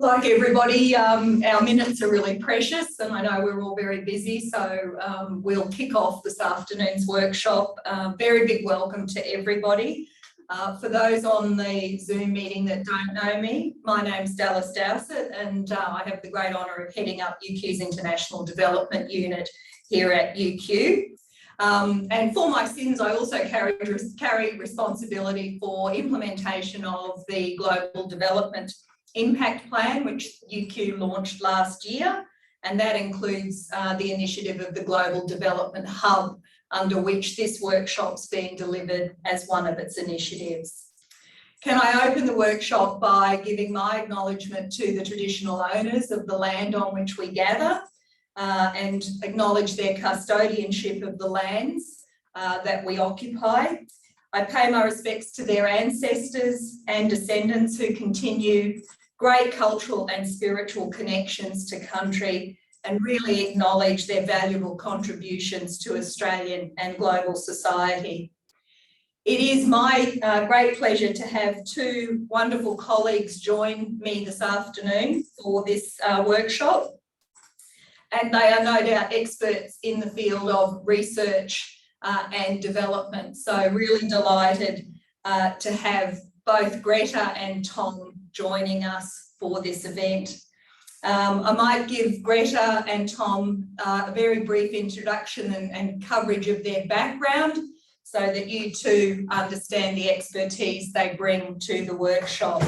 Like everybody, our minutes are really precious, and I know we're all very busy, so we'll kick off this afternoon's workshop. Very big welcome to everybody. For those on the Zoom meeting that don't know me, my name's Dallas Dowsett, and I have the great honour of heading up UQ's International Development Unit here at UQ. And for my sins, I also carry responsibility for implementation of the Global Development Impact Plan, which UQ launched last year, and that includes the initiative of the Global Development Hub, under which this workshop's being delivered as one of its initiatives. Can I open the workshop by giving my acknowledgement to the traditional owners of the land on which we gather and acknowledge their custodianship of the lands that we occupy. I pay my respects to their ancestors and descendants who continue great cultural and spiritual connections to country and really acknowledge their valuable contributions to Australian and global society. It is my great pleasure to have two wonderful colleagues join me this afternoon for this workshop. And they are no doubt experts in the field of research and development. So really delighted to have both Greta and Tom joining us for this event. I might give Greta and Tom a very brief introduction and coverage of their background so that you two understand the expertise they bring to the workshop.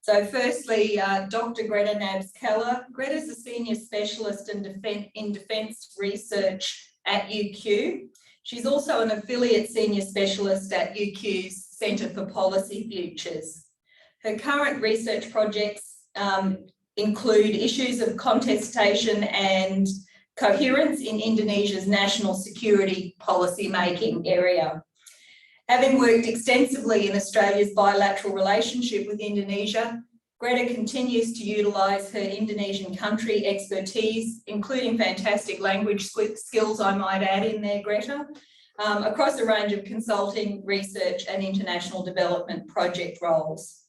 So firstly, Dr. Greta Nabs-Keller. Greta's a senior specialist in defence research at UQ. She's also an affiliate senior specialist at UQ's Centre for Policy Futures. Her current research projects include issues of contestation and coherence in Indonesia's national security policy making area. Having worked extensively in Australia's bilateral relationship with Indonesia, Greta continues to utilise her Indonesian country expertise, including fantastic language skills, I might add in there, Greta, across a range of consulting, research and international development project roles.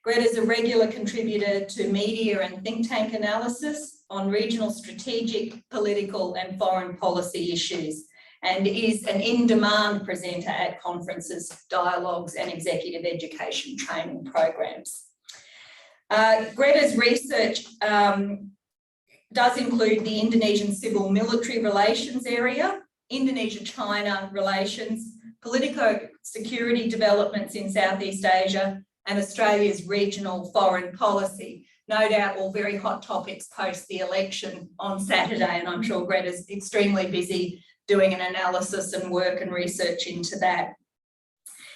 Greta is a regular contributor to media and think tank analysis on regional strategic, political and foreign policy issues, and is an in-demand presenter at conferences, dialogues and executive education training programs. Greta's research does include the Indonesian civil-military relations area, Indonesia-China relations, politico-security developments in Southeast Asia, and Australia's regional foreign policy. No doubt all very hot topics post the election on Saturday, and I'm sure Greta's extremely busy doing an analysis and work and research into that.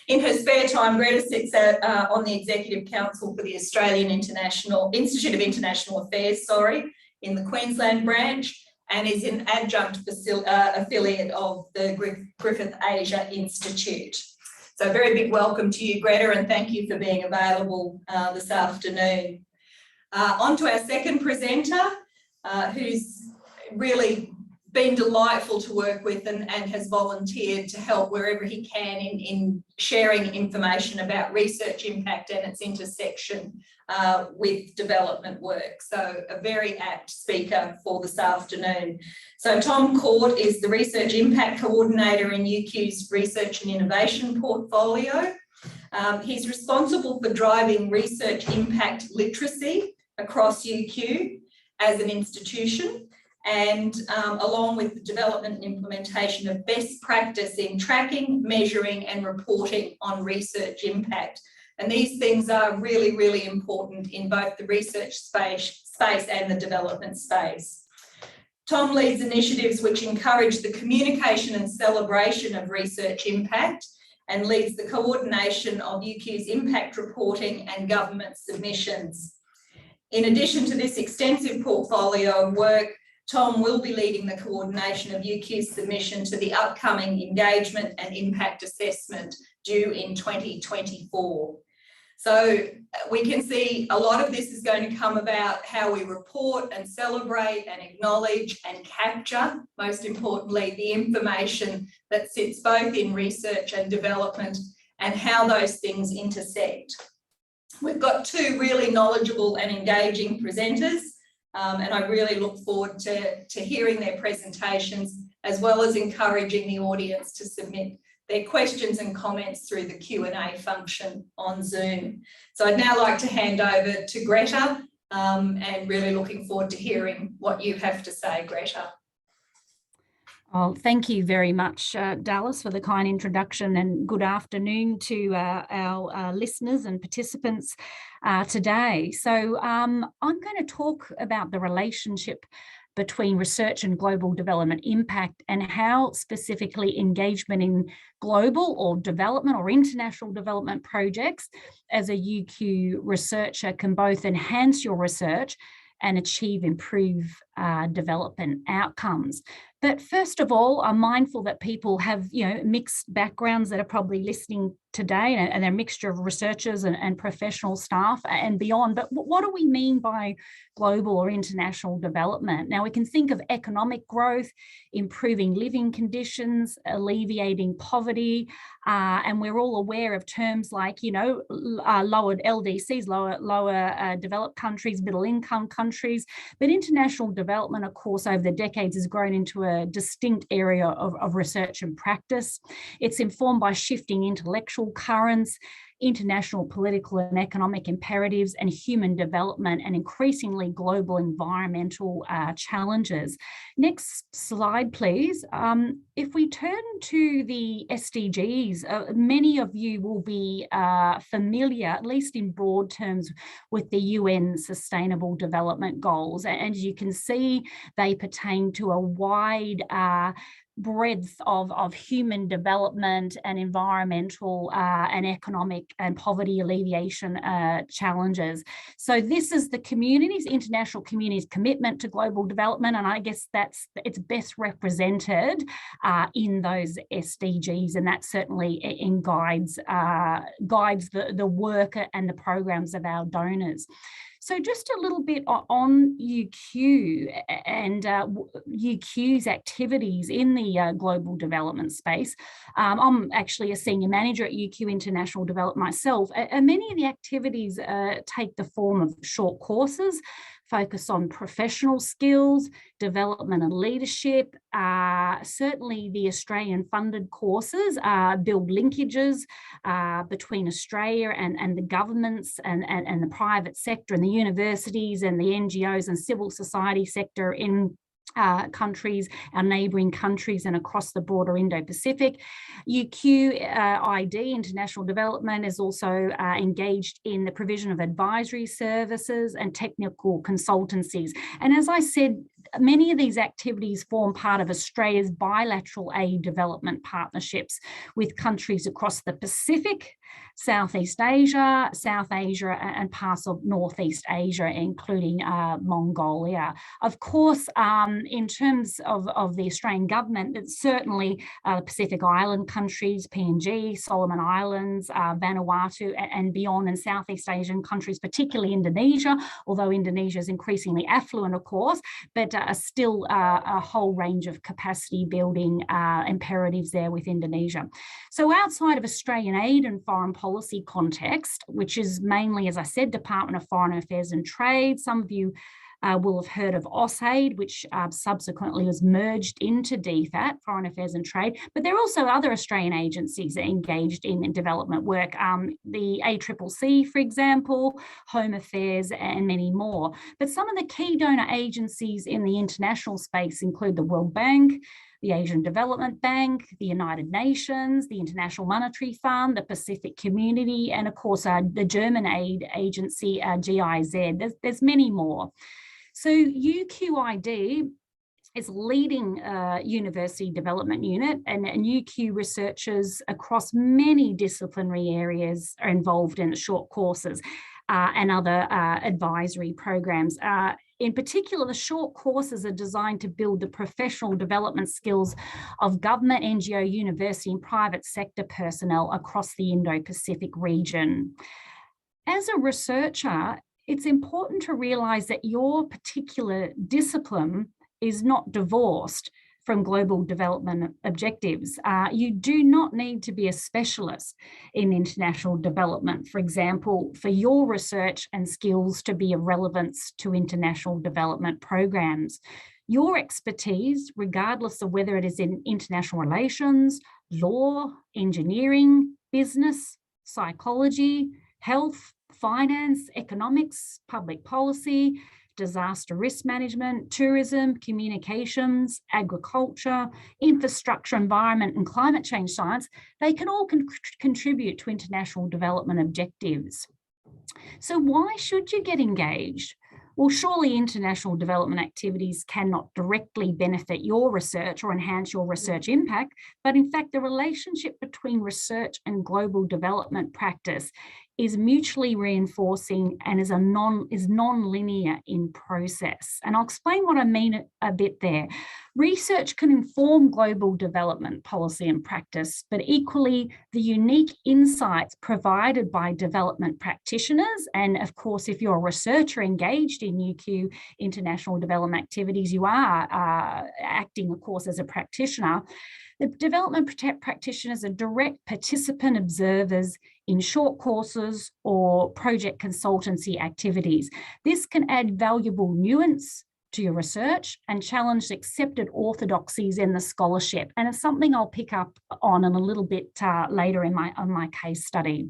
In her spare time, Greta sits on the Executive Council for the Australian Institute of International Affairs, in the Queensland branch, and is an adjunct affiliate of the Griffith Asia Institute. So very big welcome to you, Greta, and thank you for being available this afternoon. On to our second presenter, who's really been delightful to work with and has volunteered to help wherever he can in sharing information about research impact and its intersection with development work. So a very apt speaker for this afternoon. So Tom Court is the Research Impact Coordinator in UQ's Research and Innovation portfolio. He's responsible for driving research impact literacy across UQ as an institution, and along with the development and implementation of best practice in tracking, measuring and reporting on research impact. And these things are really, really important in both the research space and the development space. Tom leads initiatives which encourage the communication and celebration of research impact and leads the coordination of UQ's impact reporting and government submissions. In addition to this extensive portfolio of work, Tom will be leading the coordination of UQ's submission to the upcoming engagement and impact assessment due in 2024. So we can see a lot of this is going to come about how we report and celebrate and acknowledge and capture, most importantly, the information that sits both in research and development and how those things intersect. We've got two really knowledgeable and engaging presenters, and I really look forward to hearing their presentations, as well as encouraging the audience to submit their questions and comments through the Q&A function on Zoom. So I'd now like to hand over to Greta, and really looking forward to hearing what you have to say, Greta. Oh, thank you very much, Dallas, for the kind introduction, and good afternoon to our listeners and participants today. So I'm going to talk about the relationship between research and global development impact, and how specifically engagement in global or development or international development projects as a UQ researcher can both enhance your research and achieve improved development outcomes. But first of all, I'm mindful that people have, mixed backgrounds that are probably listening today, and they're a mixture of researchers and professional staff and beyond. But what do we mean by global or international development? Now, we can think of economic growth, improving living conditions, alleviating poverty, and we're all aware of terms like, lowered LDCs, lower developed countries, middle income countries. But international development, of course, over the decades has grown into a distinct area of research and practice. It's informed by shifting intellectual currents, international political and economic imperatives, and human development, and increasingly global environmental challenges. Next slide, please. If we turn to the SDGs, many of you will be familiar, at least in broad terms, with the UN Sustainable Development Goals. And as you can see, they pertain to a wide breadth of human development and environmental and economic and poverty alleviation challenges. So this is the international community's commitment to global development, and I guess it's best represented in those SDGs, and that certainly guides the work and the programs of our donors. So just a little bit on UQ and UQ's activities in the global development space. I'm actually a senior manager at UQ International Development myself, and many of the activities take the form of short courses, focus on professional skills, development and leadership. Certainly the Australian funded courses build linkages between Australia and the governments and the private sector and the universities and the NGOs and civil society sector in countries, our neighbouring countries, and across the broader Indo-Pacific. UQID, International Development, is also engaged in the provision of advisory services and technical consultancies. And as I said, many of these activities form part of Australia's bilateral aid development partnerships with countries across the Pacific, Southeast Asia, South Asia, and parts of Northeast Asia, including Mongolia. Of course, in terms of the Australian government, it's certainly the Pacific Island countries, PNG, Solomon Islands, Vanuatu, and beyond, and Southeast Asian countries, particularly Indonesia, although Indonesia is increasingly affluent, of course, but still a whole range of capacity building imperatives there with Indonesia. So outside of Australian aid and foreign policy context, which is mainly, as I said, Department of Foreign Affairs and Trade. Some of you will have heard of AusAid, which subsequently was merged into DFAT, Foreign Affairs and Trade. But there are also other Australian agencies engaged in development work, the ACCC, for example, Home Affairs, and many more. But some of the key donor agencies in the international space include the World Bank, the Asian Development Bank, the United Nations, the International Monetary Fund, the Pacific Community, and of course the German aid agency, GIZ. There's many more. So UQID is leading university development unit, and UQ researchers across many disciplinary areas are involved in short courses and other advisory programs. In particular, the short courses are designed to build the professional development skills of government, NGO, university, and private sector personnel across the Indo-Pacific region. As a researcher, it's important to realise that your particular discipline is not divorced from global development objectives. You do not need to be a specialist in international development, for example, for your research and skills to be of relevance to international development programs. Your expertise, regardless of whether it is in international relations, law, engineering, business, psychology, health, finance, economics, public policy, disaster risk management, tourism, communications, agriculture, infrastructure, environment, and climate change science, they can all contribute to international development objectives. So why should you get engaged? Well, surely international development activities cannot directly benefit your research or enhance your research impact, but in fact, the relationship between research and global development practice is mutually reinforcing and is non-linear in process. And I'll explain what I mean a bit there. Research can inform global development policy and practice, but equally the unique insights provided by development practitioners, and of course, if you're a researcher engaged in UQ international development activities, you are acting, of course, as a practitioner. The development practitioners are direct participant observers in short courses or project consultancy activities. This can add valuable nuance to your research and challenge accepted orthodoxies in the scholarship. And it's something I'll pick up on in a little bit later in my case study.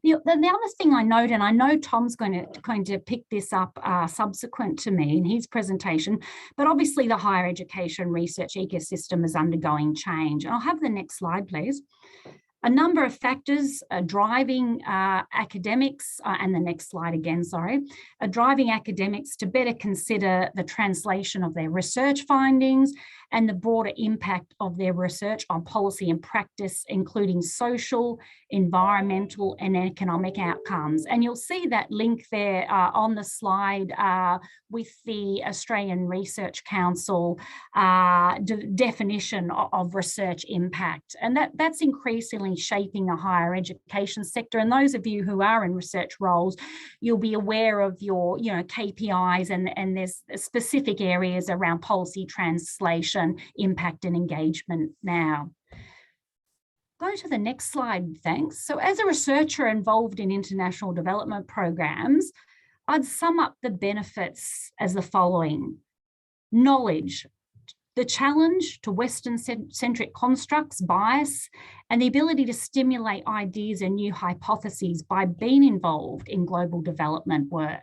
The other thing I note, and I know Tom's going to pick this up subsequent to me in his presentation, but obviously the higher education research ecosystem is undergoing change. I'll have the next slide, please. A number of factors are driving academics, and the next slide again, sorry, are driving academics to better consider the translation of their research findings and the broader impact of their research on policy and practice, including social, environmental, and economic outcomes. And you'll see that link there on the slide with the Australian Research Council definition of research impact. And that's increasingly shaping the higher education sector. And those of you who are in research roles, you'll be aware of your KPIs, and there's specific areas around policy translation, impact, and engagement now. Go to the next slide, thanks. So as a researcher involved in international development programs, I'd sum up the benefits as the following. Knowledge, the challenge to Western-centric constructs, bias, and the ability to stimulate ideas and new hypotheses by being involved in global development work.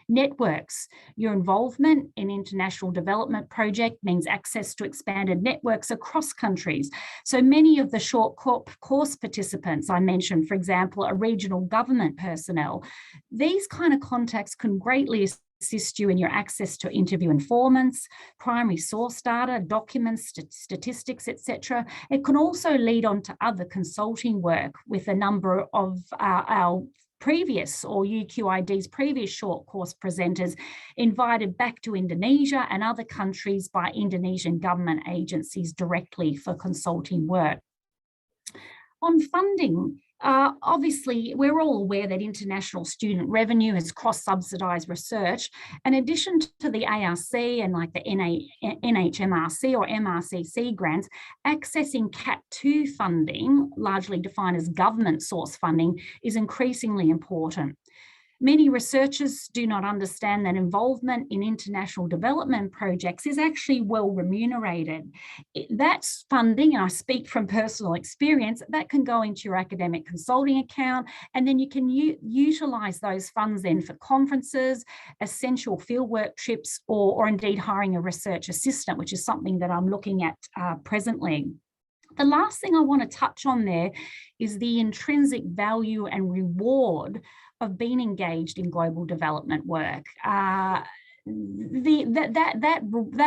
Networks, your involvement in international development project means access to expanded networks across countries. So many of the short course participants I mentioned, for example, are regional government personnel. These kind of contacts can greatly assist you in your access to interview informants, primary source data, documents, statistics, etc. It can also lead on to other consulting work with a number of our previous, or UQID's previous short course presenters invited back to Indonesia and other countries by Indonesian government agencies directly for consulting work. On funding, obviously, we're all aware that international student revenue has cross-subsidised research. In addition to the ARC and like the NHMRC or MRCC grants, accessing CAT 2 funding, largely defined as government source funding, is increasingly important. Many researchers do not understand that involvement in international development projects is actually well remunerated. That's funding, and I speak from personal experience, that can go into your academic consulting account, and then you can utilise those funds then for conferences, essential fieldwork trips, or indeed hiring a research assistant, which is something that I'm looking at presently. The last thing I want to touch on there is the intrinsic value and reward of being engaged in global development work. That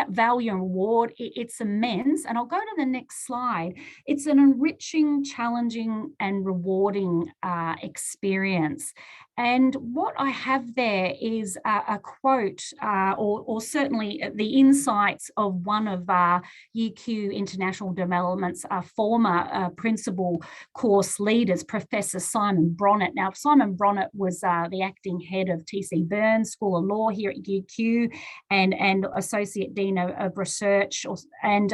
value and reward, it's immense. And I'll go to the next slide. It's an enriching, challenging, and rewarding experience. And what I have there is a quote, or certainly the insights of one of UQ International Development's former principal course leaders, Professor Simon Bronnett. Now, Simon Bronnett was the acting head of TC Burns School of Law here at UQ and Associate Dean of Research. And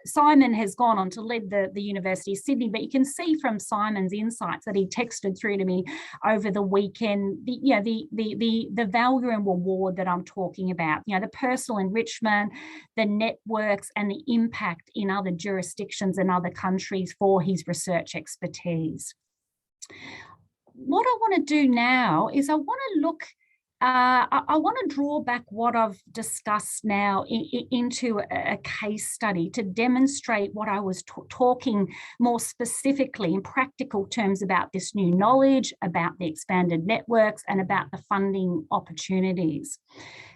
Simon has gone on to lead the University of Sydney, but you can see from Simon's insights that he texted through to me over the weekend, the value and reward that I'm talking about, the personal enrichment, the networks and the impact in other jurisdictions and other countries for his research expertise. What I want to do now is I want to look I want to draw back what I've discussed now into a case study to demonstrate what I was talking more specifically in practical terms about this new knowledge, about the expanded networks, and about the funding opportunities.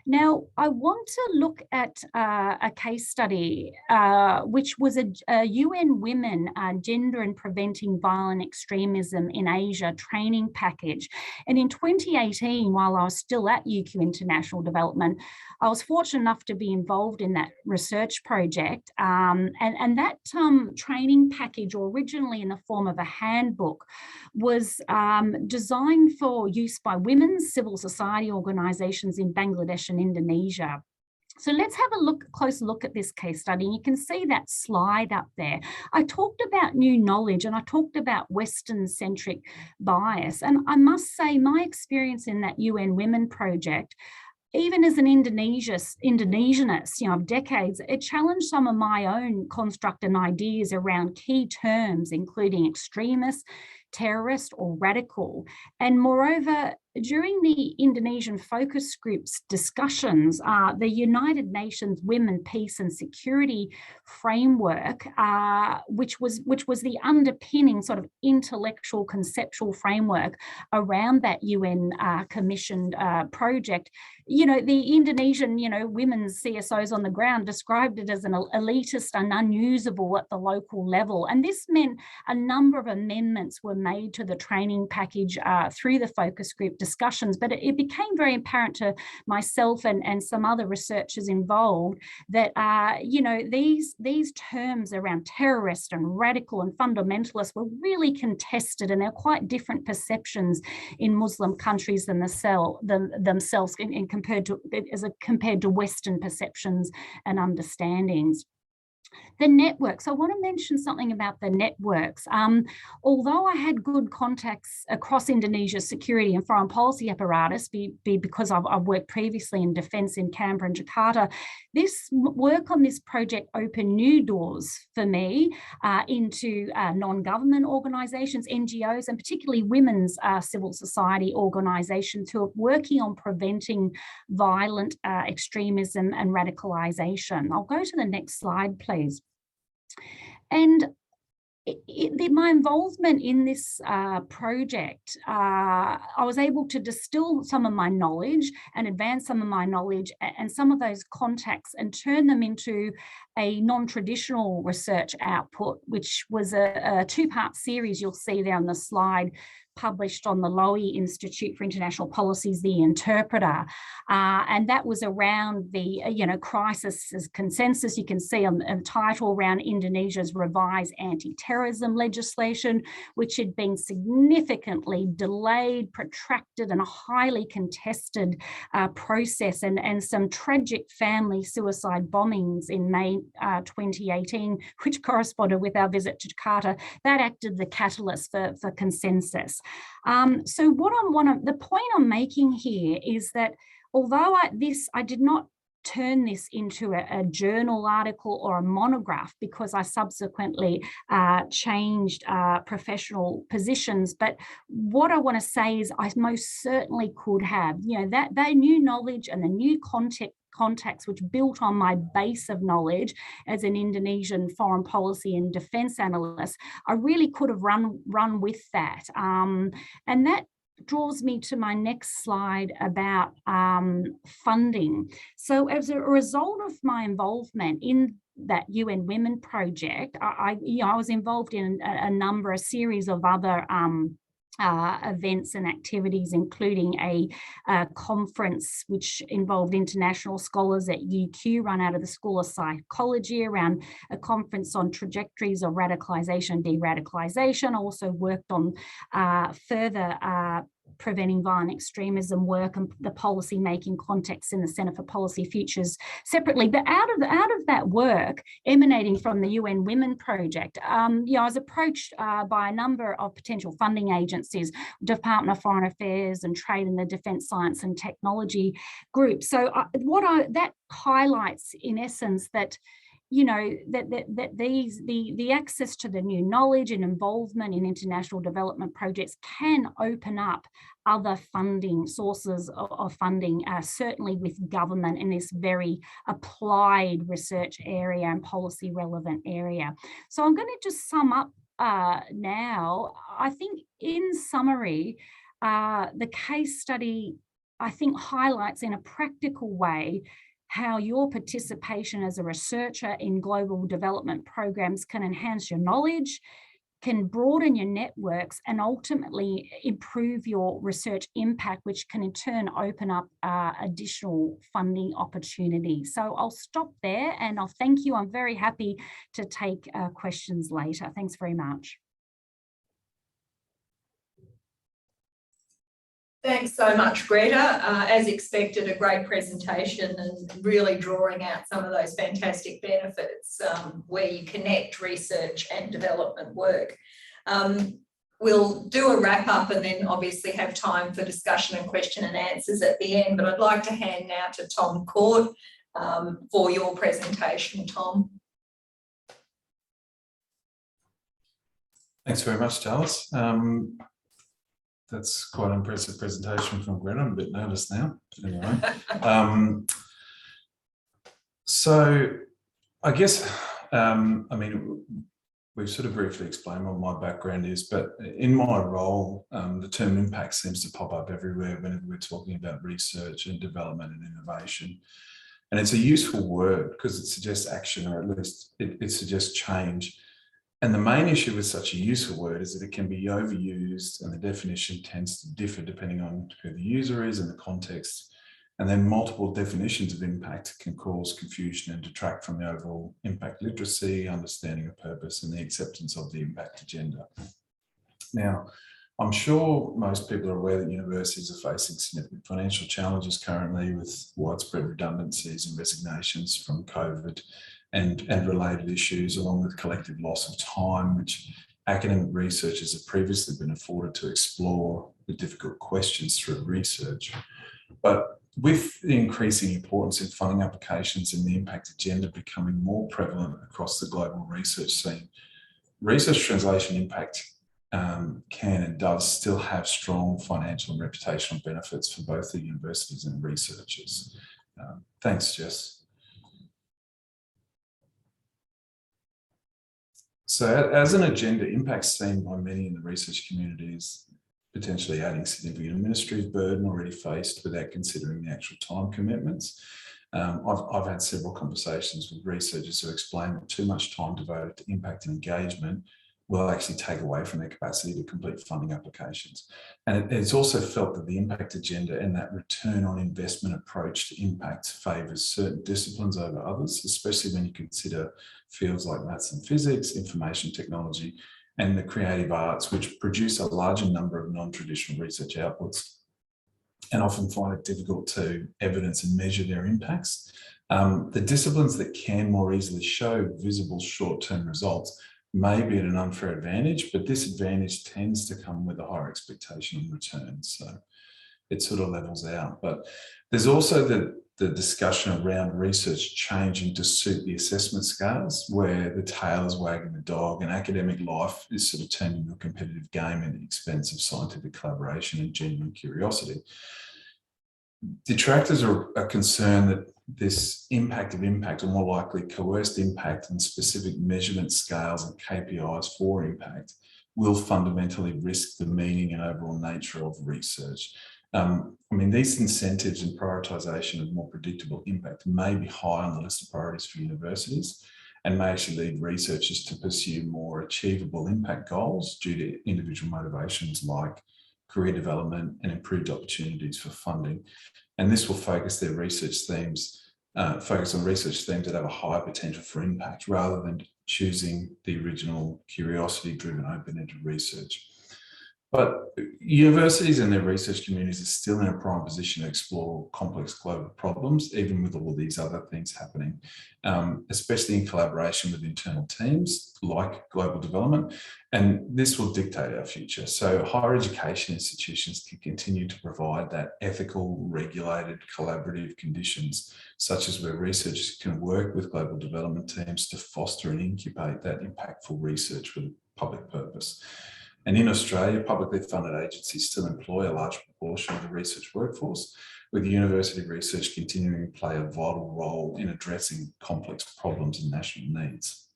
Now, I want to look at a case study, which was a UN Women Gender and Preventing Violent Extremism in Asia training package. And in 2018, while I was still at UQ International Development, I was fortunate enough to be involved in that research project. And that training package, originally in the form of a handbook, was designed for use by women's civil society organisations in Bangladesh and Indonesia. So let's have a closer look at this case study. You can see that slide up there. I talked about new knowledge and I talked about Western-centric bias. And I must say my experience in that UN Women project, even as an Indonesianist, of decades, it challenged some of my own construct and ideas around key terms, including extremist, terrorist, or radical. And moreover, during the Indonesian focus groups discussions, the United Nations Women, Peace and Security framework, which was the underpinning sort of intellectual conceptual framework around that UN commissioned project, the Indonesian, women's CSOs on the ground described it as an elitist and unusable at the local level. And this meant a number of amendments were made to the training package through the focus group discussions, but it became very apparent to myself and some other researchers involved that, these terms around terrorist and radical and fundamentalist were really contested, and they're quite different perceptions in Muslim countries than themselves compared to Western perceptions and understandings. The networks. I want to mention something about the networks. Although I had good contacts across Indonesia's security and foreign policy apparatus, because I've worked previously in defence in Canberra and Jakarta, this work on this project opened new doors for me into non-government organisations, NGOs, and particularly women's civil society organisations who are working on preventing violent extremism and radicalisation. I'll go to the next slide, please. And my involvement in this project, I was able to distill some of my knowledge and advance some of my knowledge and some of those contacts and turn them into a non-traditional research output, which was a two-part series you'll see there on the slide, published on the Lowy Institute for International Policy's The Interpreter. And that was around the, crisis as consensus. You can see on the title around Indonesia's revised anti-terrorism legislation, which had been significantly delayed, protracted, and a highly contested process, and some tragic family suicide bombings in May 2018, which corresponded with our visit to Jakarta. That acted the catalyst for consensus. So the point I'm making here is that although I did not turn this into a journal article or a monograph, because I subsequently changed professional positions, but what I want to say is I most certainly could have, that new knowledge and the new contacts which built on my base of knowledge as an Indonesian foreign policy and defence analyst, I really could have run with that. And that draws me to my next slide about funding. So as a result of my involvement in that UN Women project, I was involved in a series of other events and activities, including a conference which involved international scholars at UQ, run out of the School of Psychology, around a conference on trajectories of radicalisation and de-radicalisation. Also worked on further preventing violent extremism work and the policy making context in the Centre for Policy Futures separately. But out of that work emanating from the UN Women Project, I was approached by a number of potential funding agencies, Department of Foreign Affairs and Trade and the Defence Science and Technology Group. So that highlights in essence that the access to the new knowledge and involvement in international development projects can open up other funding sources of funding, certainly with government in this very applied research area and policy relevant area. So I'm going to just sum up now. I think in summary, the case study, I think, highlights in a practical way how your participation as a researcher in global development programs can enhance your knowledge, can broaden your networks, and ultimately improve your research impact, which can in turn open up additional funding opportunities. So I'll stop there and I'll thank you. I'm very happy to take questions later. Thanks very much. Thanks so much, Greta. As expected, a great presentation and really drawing out some of those fantastic benefits where you connect research and development work. We'll do a wrap up and then obviously have time for discussion and question and answers at the end, but I'd like to hand now to Tom Court for your presentation, Tom. Thanks very much, Dallas. That's quite an impressive presentation from Greta. I'm a bit nervous now, but anyway. So I guess, we've sort of briefly explained what my background is, but in my role, the term impact seems to pop up everywhere whenever we're talking about research and development and innovation. And it's a useful word because it suggests action, or at least it suggests change. And the main issue with such a useful word is that it can be overused and the definition tends to differ depending on who the user is and the context. And then multiple definitions of impact can cause confusion and detract from the overall impact literacy, understanding of purpose, and the acceptance of the impact agenda. Now, I'm sure most people are aware that universities are facing significant financial challenges currently with widespread redundancies and resignations from COVID and related issues, along with collective loss of time, which academic researchers have previously been afforded to explore the difficult questions through research. But with the increasing importance in funding applications and the impact agenda becoming more prevalent across the global research scene, research translation impact can and does still have strong financial and reputational benefits for both the universities and researchers. Thanks, Jess. So as an agenda, impact's seen by many in the research community is potentially adding significant administrative burden already faced without considering the actual time commitments. I've had several conversations with researchers who explain that too much time devoted to impact and engagement will actually take away from their capacity to complete funding applications. And it's also felt that the impact agenda and that return on investment approach to impact favours certain disciplines over others, especially when you consider fields like maths and physics, information technology, and the creative arts, which produce a larger number of non-traditional research outputs and often find it difficult to evidence and measure their impacts. The disciplines that can more easily show visible short-term results may be at an unfair advantage, but this advantage tends to come with a higher expectation on returns. So it sort of levels out. But there's also the discussion around research changing to suit the assessment scales, where the tail is wagging the dog and academic life is sort of turned into a competitive game at the expense of scientific collaboration and genuine curiosity. Detractors are concerned that this impact of impact, or more likely coerced impact and specific measurement scales and KPIs for impact, will fundamentally risk the meaning and overall nature of research. These incentives and prioritisation of more predictable impact may be high on the list of priorities for universities, and may actually lead researchers to pursue more achievable impact goals due to individual motivations like career development and improved opportunities for funding. And this will focus their research themes, focus on research themes that have a high potential for impact rather than choosing the original curiosity-driven open-ended research. But universities and their research communities are still in a prime position to explore complex global problems, even with all of these other things happening, especially in collaboration with internal teams like global development. And this will dictate our future. So higher education institutions can continue to provide that ethical, regulated, collaborative conditions, such as where researchers can work with global development teams to foster and incubate that impactful research with a public purpose. And in Australia, publicly funded agencies still employ a large proportion of the research workforce, with university research continuing to play a vital role in addressing complex problems and national needs.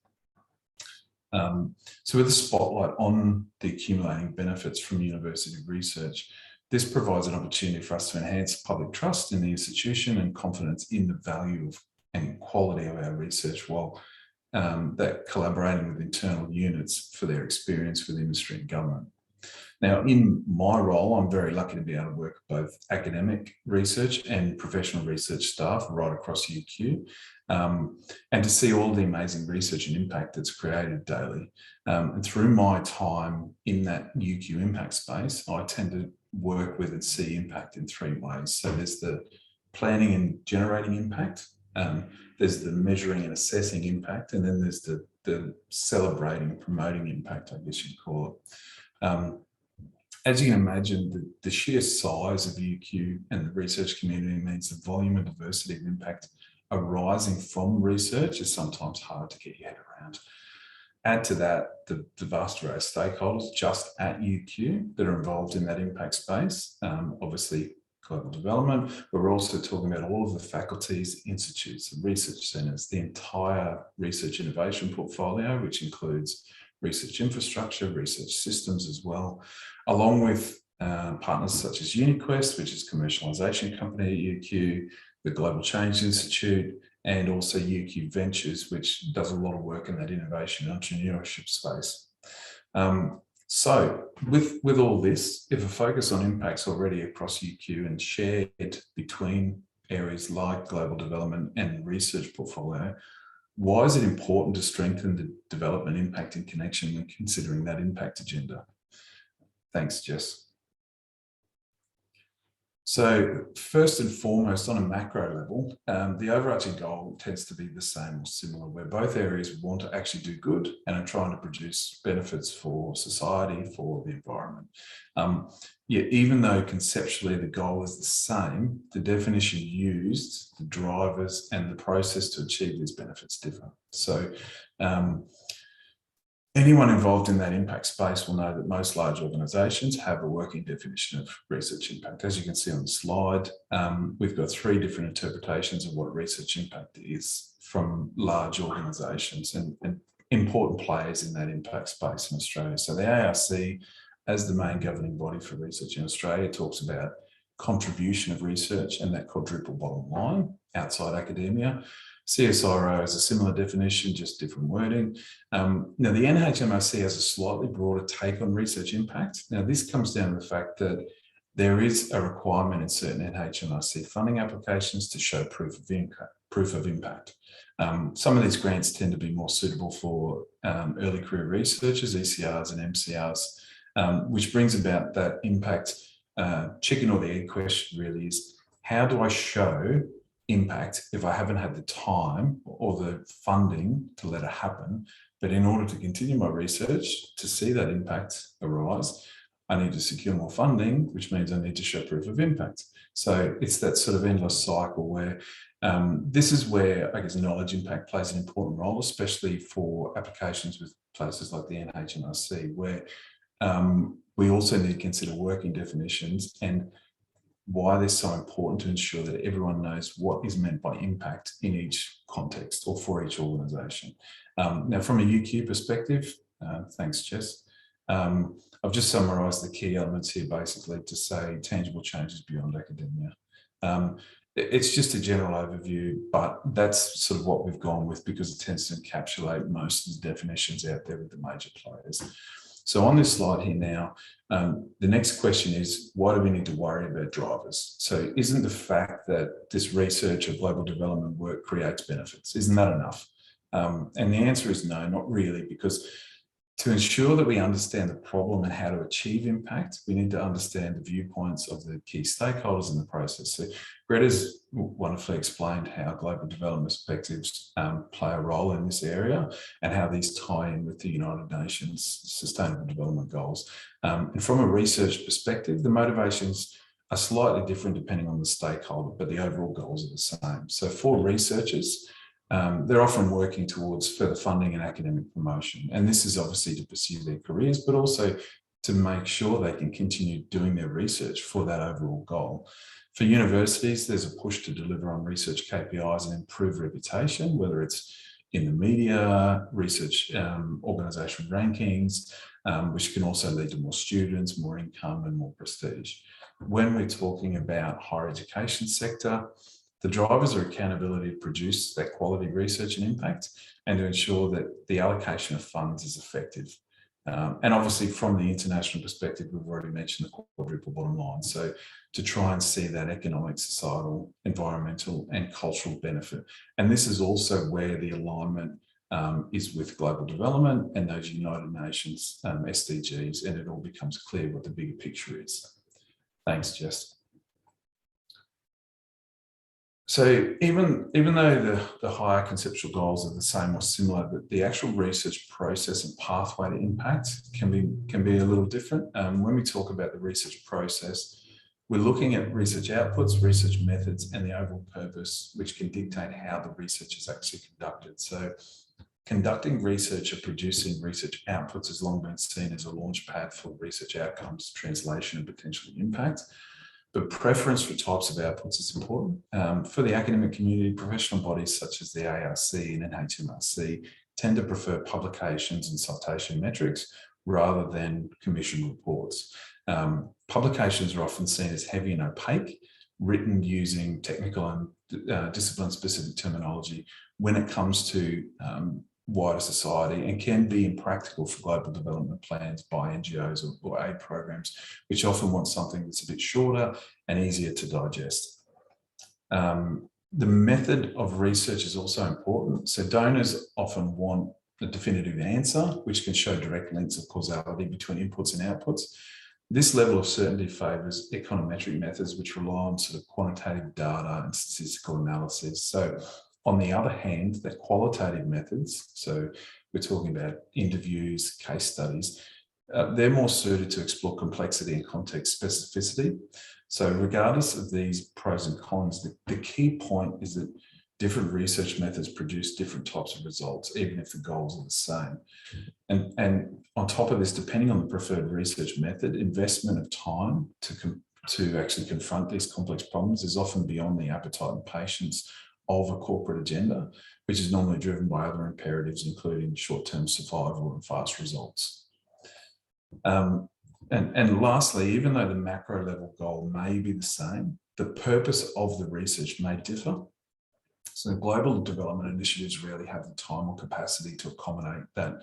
So with a spotlight on the accumulating benefits from university research, this provides an opportunity for us to enhance public trust in the institution and confidence in the value of and quality of our research, while that collaborating with internal units for their experience with industry and government. Now, in my role, I'm very lucky to be able to work with both academic research and professional research staff right across UQ, and to see all the amazing research and impact that's created daily. And through my time in that UQ impact space, I tend to work with and see impact in three ways. So there's the planning and generating impact, there's the measuring and assessing impact, and then there's the celebrating and promoting impact, I guess you'd call it. As you can imagine, the sheer size of UQ and the research community means the volume and diversity of impact arising from research is sometimes hard to get your head around. Add to that the vast array of stakeholders just at UQ that are involved in that impact space, obviously global development, but we're also talking about all of the faculties, institutes, and research centres, the entire research innovation portfolio, which includes research infrastructure, research systems as well, along with partners such as UniQuest, which is a commercialisation company at UQ, the Global Change Institute, and also UQ Ventures, which does a lot of work in that innovation and entrepreneurship space. So with all this, if a focus on impacts already across UQ and shared between areas like global development and research portfolio, why is it important to strengthen the development impact in connection when considering that impact agenda? Thanks, Jess. So first and foremost, on a macro level, the overarching goal tends to be the same or similar, where both areas want to actually do good and are trying to produce benefits for society, for the environment. Yet, even though conceptually the goal is the same, the definition used, the drivers, and the process to achieve these benefits differ. So anyone involved in that impact space will know that most large organisations have a working definition of research impact. As you can see on the slide, we've got three different interpretations of what research impact is from large organisations and important players in that impact space in Australia. So the ARC, as the main governing body for research in Australia, talks about contribution of research and that quadruple bottom line outside academia. CSIRO has a similar definition, just different wording. Now, the NHMRC has a slightly broader take on research impact. Now, this comes down to the fact that there is a requirement in certain NHMRC funding applications to show proof of impact. Some of these grants tend to be more suitable for early career researchers, ECRs and MCRs, which brings about that impact. Chicken or the egg question really is, how do I show impact if I haven't had the time or the funding to let it happen? But in order to continue my research, to see that impact arise, I need to secure more funding, which means I need to show proof of impact. So it's that sort of endless cycle where this is where, I guess, knowledge impact plays an important role, especially for applications with places like the NHMRC, where we also need to consider working definitions and why they're so important to ensure that everyone knows what is meant by impact in each context or for each organisation. Now, from a UQ perspective, thanks, Jess, I've just summarised the key elements here basically to say tangible changes beyond academia. It's just a general overview, but that's sort of what we've gone with because it tends to encapsulate most of the definitions out there with the major players. So on this slide here now, the next question is, why do we need to worry about drivers? So isn't the fact that this research or global development work creates benefits, isn't that enough? And the answer is no, not really, because to ensure that we understand the problem and how to achieve impact, we need to understand the viewpoints of the key stakeholders in the process. So Greta's wonderfully explained how global development perspectives play a role in this area and how these tie in with the United Nations Sustainable Development Goals. And from a research perspective, the motivations are slightly different depending on the stakeholder, but the overall goals are the same. So for researchers, they're often working towards further funding and academic promotion. And this is obviously to pursue their careers, but also to make sure they can continue doing their research for that overall goal. For universities, there's a push to deliver on research KPIs and improve reputation, whether it's in the media, research organisation rankings, which can also lead to more students, more income and more prestige. When we're talking about higher education sector, the drivers are accountability to produce that quality research and impact and to ensure that the allocation of funds is effective. And obviously from the international perspective, we've already mentioned the quadruple bottom line. So to try and see that economic, societal, environmental and cultural benefit. And this is also where the alignment is with global development and those United Nations SDGs, and it all becomes clear what the bigger picture is. Thanks, Jess. So even though the higher conceptual goals are the same or similar, the actual research process and pathway to impact can be a little different. When we talk about the research process, we're looking at research outputs, research methods, and the overall purpose, which can dictate how the research is actually conducted. So conducting research or producing research outputs has long been seen as a launch pad for research outcomes, translation, and potential impact. But preference for types of outputs is important. For the academic community, professional bodies such as the ARC and NHMRC tend to prefer publications and citation metrics rather than commission reports. Publications are often seen as heavy and opaque, written using technical and discipline-specific terminology when it comes to wider society, and can be impractical for global development plans by NGOs or aid programs, which often want something that's a bit shorter and easier to digest. The method of research is also important. So donors often want a definitive answer, which can show direct links of causality between inputs and outputs. This level of certainty favours econometric methods, which rely on sort of quantitative data and statistical analysis. So on the other hand, the qualitative methods, so we're talking about interviews, case studies, they're more suited to explore complexity and context specificity. So regardless of these pros and cons, the key point is that different research methods produce different types of results, even if the goals are the same. And on top of this, depending on the preferred research method, investment of time to actually confront these complex problems is often beyond the appetite and patience of a corporate agenda, which is normally driven by other imperatives, including short-term survival and fast results. And lastly, even though the macro level goal may be the same, the purpose of the research may differ. So global development initiatives rarely have the time or capacity to accommodate that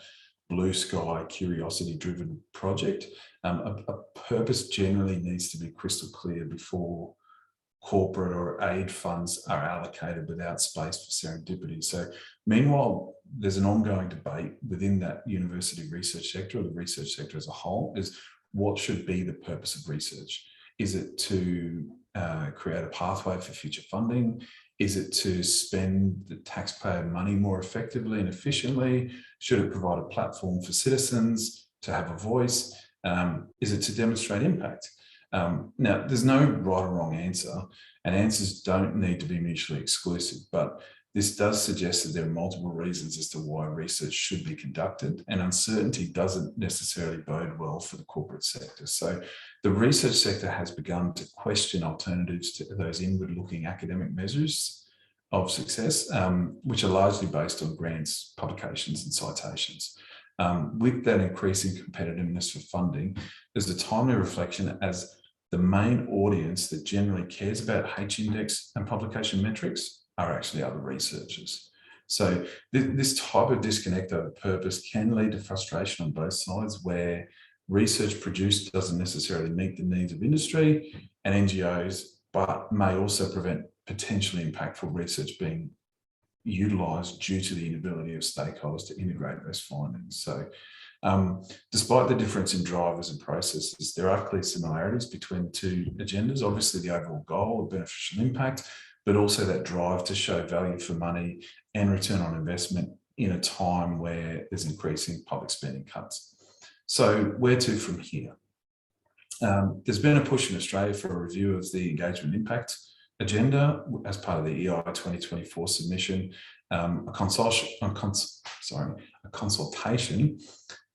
blue sky, curiosity-driven project. A purpose generally needs to be crystal clear before corporate or aid funds are allocated without space for serendipity. So meanwhile, there's an ongoing debate within that university research sector or the research sector as a whole is what should be the purpose of research? Is it to create a pathway for future funding? Is it to spend the taxpayer money more effectively and efficiently? Should it provide a platform for citizens to have a voice? Is it to demonstrate impact? Now, there's no right or wrong answer, and answers don't need to be mutually exclusive, but this does suggest that there are multiple reasons as to why research should be conducted, and uncertainty doesn't necessarily bode well for the corporate sector. So the research sector has begun to question alternatives to those inward-looking academic measures of success, which are largely based on grants, publications, and citations. With that increasing competitiveness for funding, there's a timely reflection as the main audience that generally cares about H-index and publication metrics are actually other researchers. So this type of disconnect over purpose can lead to frustration on both sides, where research produced doesn't necessarily meet the needs of industry and NGOs, but may also prevent potentially impactful research being utilised due to the inability of stakeholders to integrate those findings. So despite the difference in drivers and processes, there are clear similarities between the two agendas. Obviously, the overall goal of beneficial impact, but also that drive to show value for money and return on investment in a time where there's increasing public spending cuts. So where to from here? There's been a push in Australia for a review of the engagement impact agenda as part of the EI 2024 submission. A consultation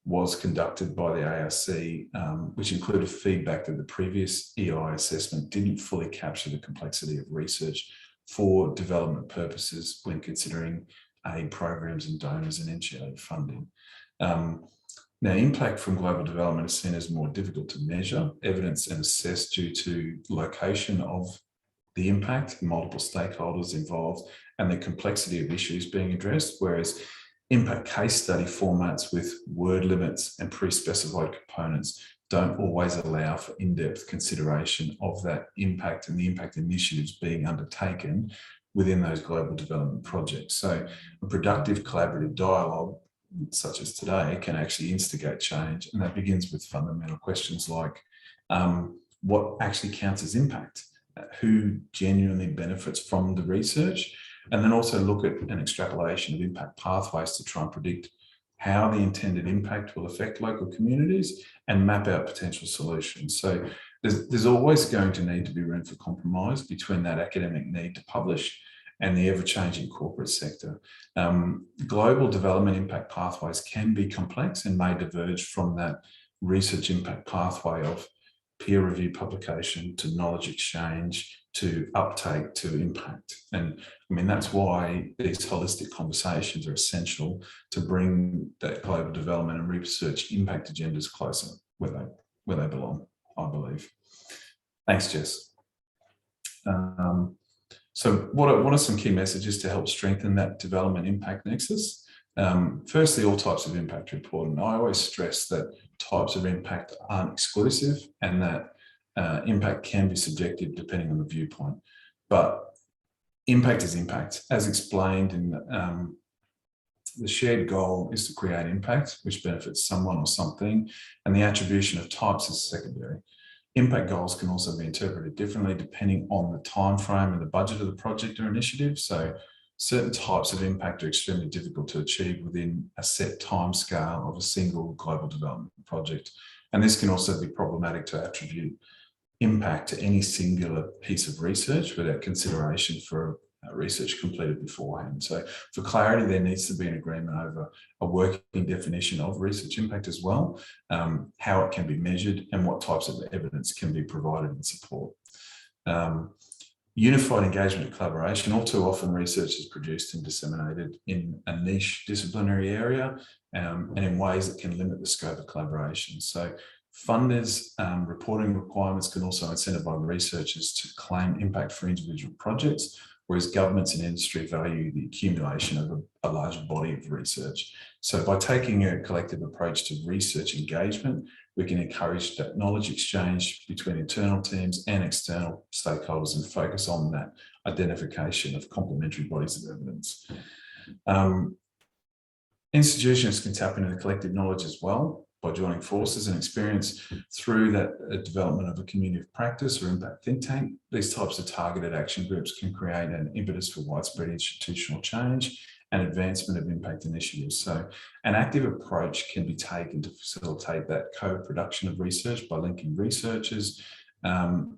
was conducted by the ARC, which included feedback that the previous EI assessment didn't fully capture the complexity of research for development purposes when considering aid programs and donors and NGO funding. Now, impact from global development is seen as more difficult to measure, evidence and assess due to location of the impact, multiple stakeholders involved, and the complexity of issues being addressed, whereas impact case study formats with word limits and pre-specified components don't always allow for in-depth consideration of that impact and the impact initiatives being undertaken within those global development projects. So a productive collaborative dialogue, such as today, can actually instigate change, and that begins with fundamental questions like what actually counts as impact? Who genuinely benefits from the research? And then also look at an extrapolation of impact pathways to try and predict how the intended impact will affect local communities and map out potential solutions. So there's always going to need to be room for compromise between that academic need to publish and the ever-changing corporate sector. Global development impact pathways can be complex and may diverge from that research impact pathway of peer review publication to knowledge exchange to uptake to impact. And I mean, that's why these holistic conversations are essential to bring that global development and research impact agendas closer where they belong, I believe. Thanks, Jess. So what are some key messages to help strengthen that development impact nexus? Firstly, all types of impact are important. I always stress that types of impact aren't exclusive and that impact can be subjective depending on the viewpoint. But impact is impact. As explained in the shared goal is to create impact, which benefits someone or something, and the attribution of types is secondary. Impact goals can also be interpreted differently depending on the time frame and the budget of the project or initiative. So certain types of impact are extremely difficult to achieve within a set time scale of a single global development project. And this can also be problematic to attribute impact to any singular piece of research without consideration for research completed beforehand. So for clarity, there needs to be an agreement over a working definition of research impact as well, how it can be measured and what types of evidence can be provided in support. Unified engagement and collaboration. All too often research is produced and disseminated in a niche disciplinary area and in ways that can limit the scope of collaboration. So funders' reporting requirements can also incentivize researchers to claim impact for individual projects, whereas governments and industry value the accumulation of a large body of research. So by taking a collective approach to research engagement, we can encourage that knowledge exchange between internal teams and external stakeholders and focus on that identification of complementary bodies of evidence. Institutions can tap into the collective knowledge as well by joining forces and experience through that development of a community of practice or impact think tank. These types of targeted action groups can create an impetus for widespread institutional change and advancement of impact initiatives. So an active approach can be taken to facilitate that co-production of research by linking researchers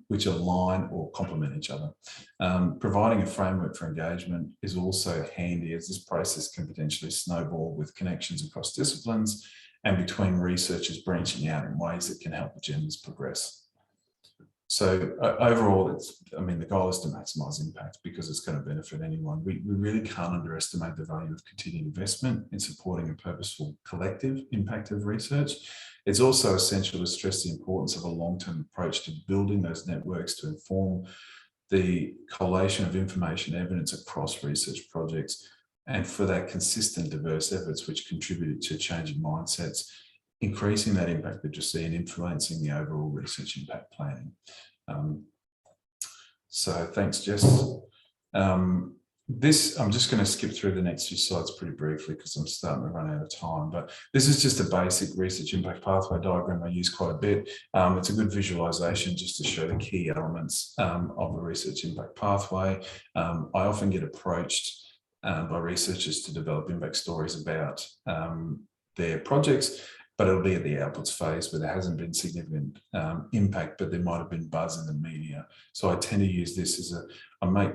which align or complement each other. Providing a framework for engagement is also handy, as this process can potentially snowball with connections across disciplines and between researchers branching out in ways that can help agendas progress. So overall, the goal is to maximise impact because it's going to benefit anyone. We really can't underestimate the value of continued investment in supporting a purposeful collective impact of research. It's also essential to stress the importance of a long-term approach to building those networks to inform the collation of information evidence across research projects, and for that consistent diverse efforts which contribute to changing mindsets, increasing that impact that you see and influencing the overall research impact planning. So thanks, Jess. I'm just going to skip through the next few slides pretty briefly because I'm starting to run out of time, but this is just a basic research impact pathway diagram I use quite a bit. It's a good visualization just to show the key elements of the research impact pathway. I often get approached by researchers to develop impact stories about their projects, but it'll be at the outputs phase where there hasn't been significant impact, but there might have been buzz in the media. So I tend to use this as I make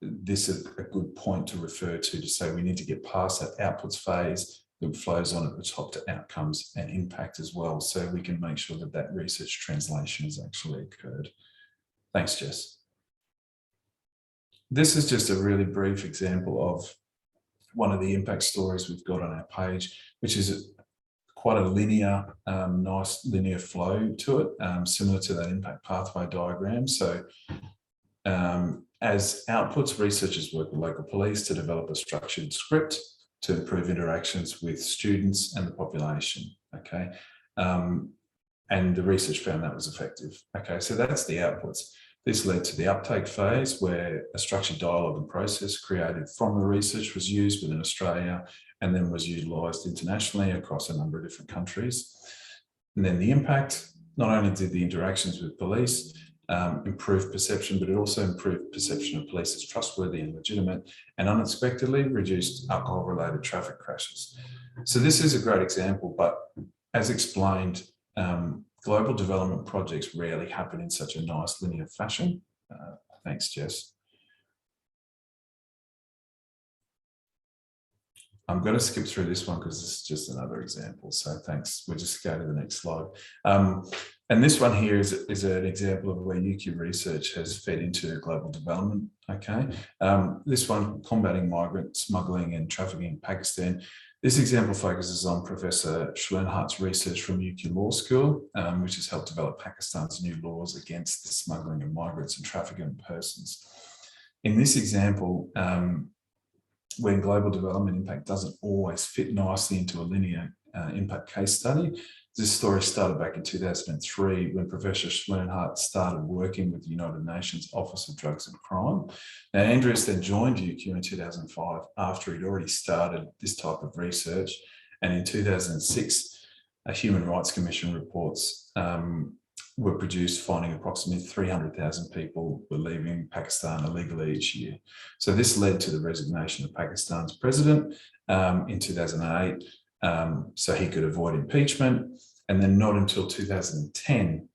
this a good point to refer to say we need to get past that outputs phase that flows on at the top to outcomes and impact as well, so we can make sure that that research translation has actually occurred. Thanks, Jess. This is just a really brief example of one of the impact stories we've got on our page, which is quite a linear, nice linear flow to it, similar to that impact pathway diagram. So as outputs, researchers work with local police to develop a structured script to improve interactions with students and the population, okay? And the research found that was effective. Okay, so that's the outputs. This led to the uptake phase where a structured dialogue and process created from the research was used within Australia and then was utilised internationally across a number of different countries. And then the impact, not only did the interactions with police improve perception, but it also improved perception of police as trustworthy and legitimate, and unexpectedly reduced alcohol-related traffic crashes. So this is a great example, but as explained, global development projects rarely happen in such a nice linear fashion. Thanks, Jess. I'm going to skip through this one because this is just another example. So thanks. We'll just go to the next slide. And this one here is an example of where UQ research has fed into global development. Okay. This one, combating migrant smuggling and trafficking in Pakistan. This example focuses on Professor Schwernhardt's research from UQ Law School, which has helped develop Pakistan's new laws against the smuggling of migrants and trafficking in persons. In this example, when global development impact doesn't always fit nicely into a linear impact case study, this story started back in 2003 when Professor Schwernhardt started working with the United Nations Office of Drugs and Crime. Now, Andreas then joined UQ in 2005 after he'd already started this type of research. And in 2006, a Human Rights Commission reports were produced finding approximately 300,000 people were leaving Pakistan illegally each year. So this led to the resignation of Pakistan's president in 2008. So he could avoid impeachment. And then not until 2010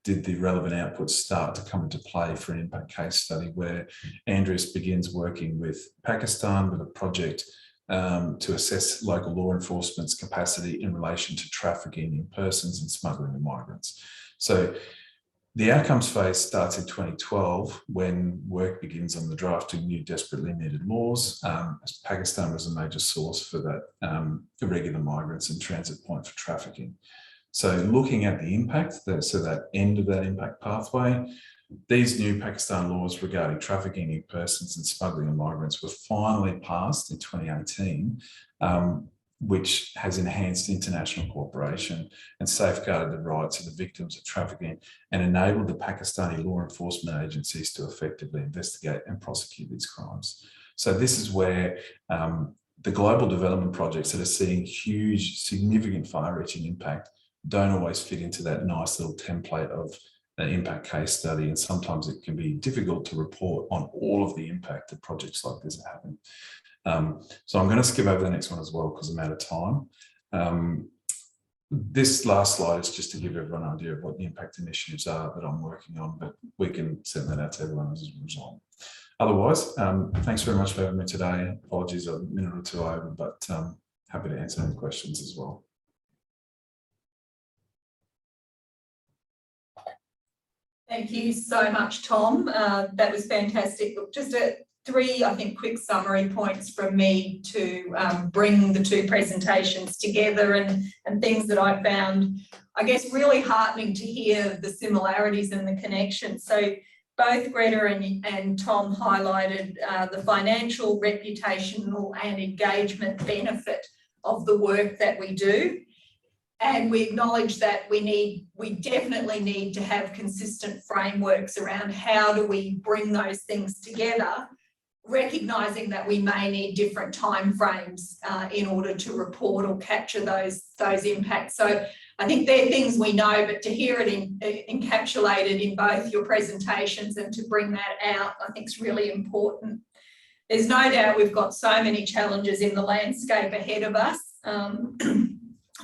did the relevant outputs start to come into play for an impact case study where Andreas begins working with Pakistan with a project to assess local law enforcement's capacity in relation to trafficking in persons and smuggling of migrants. So the outcomes phase starts in 2012 when work begins on the drafting new desperately needed laws, as Pakistan was a major source for that irregular migrants and transit point for trafficking. So looking at the impact, so that end of that impact pathway, these new Pakistan laws regarding trafficking in persons and smuggling of migrants were finally passed in 2018, which has enhanced international cooperation and safeguarded the rights of the victims of trafficking and enabled the Pakistani law enforcement agencies to effectively investigate and prosecute these crimes. So this is where the global development projects that are seeing huge, significant far-reaching impact don't always fit into that nice little template of an impact case study. And sometimes it can be difficult to report on all of the impact that projects like this are having. So I'm going to skip over the next one as well because I'm out of time. This last slide is just to give everyone an idea of what the impact initiatives are that I'm working on, but we can send that out to everyone as a result. Otherwise, thanks very much for having me today. Apologies, a minute or two over, but happy to answer any questions as well. Thank you so much, Tom. That was fantastic. Look, just three, I think, quick summary points from me to bring the two presentations together, and things that I found, I guess, really heartening to hear the similarities and the connections. So both Greta and Tom highlighted the financial, reputational and engagement benefit of the work that we do. And we acknowledge that we definitely need to have consistent frameworks around how do we bring those things together, recognising that we may need different timeframes in order to report or capture those impacts. So I think they're things we know, but to hear it encapsulated in both your presentations and to bring that out, I think is really important. There's no doubt we've got so many challenges in the landscape ahead of us.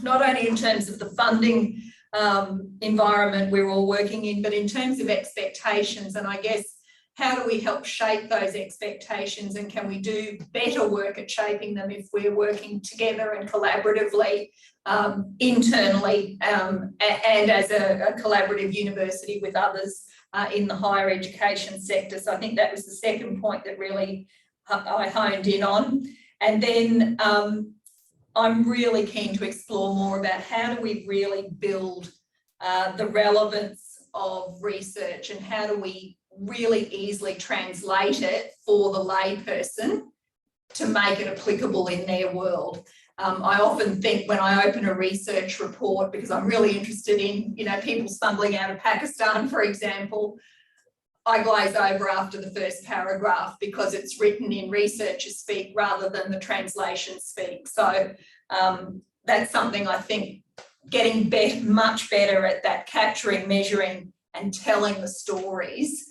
Not only in terms of the funding environment we're all working in, but in terms of expectations. And I guess, how do we help shape those expectations, and can we do better work at shaping them if we're working together and collaboratively internally and as a collaborative university with others in the higher education sector? So I think that was the second point that really I honed in on. And then I'm really keen to explore more about how do we really build the relevance of research, and how do we really easily translate it for the layperson to make it applicable in their world. I often think when I open a research report, because I'm really interested in, people smuggling out of Pakistan, for example, I glaze over after the first paragraph because it's written in researcher speak rather than the translation speak. So that's something I think getting much better at that, capturing, measuring and telling the stories